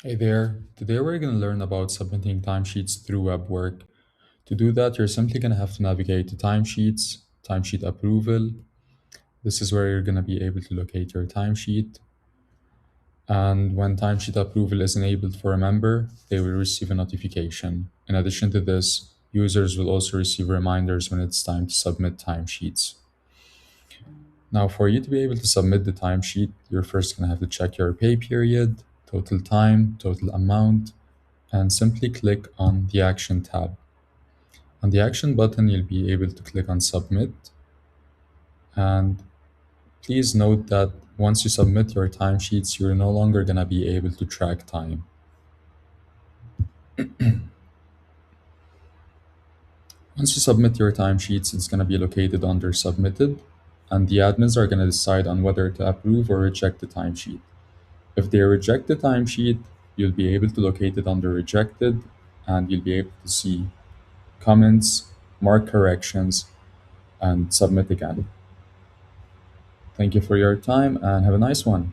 Hey there. Today we're going to learn about submitting timesheets through WebWork. To do that, you're simply going to have to navigate to Timesheets, Timesheet Approval. This is where you're going to be able to locate your timesheet. And when timesheet approval is enabled for a member, they will receive a notification. In addition to this, users will also receive reminders when it's time to submit timesheets. Now, for you to be able to submit the timesheet, you're first going to have to check your pay period, total time, total amount, and simply click on the Action tab. On the Action button, you'll be able to click on Submit. And please note that once you submit your timesheets, you're no longer going to be able to track time. Once you submit your timesheets, it's going to be located under Submitted, and the admins are going to decide on whether to approve or reject the timesheet. If they reject the timesheet, you'll be able to locate it under Rejected, and you'll be able to see comments, mark corrections, and submit again. Thank you for your time and have a nice one.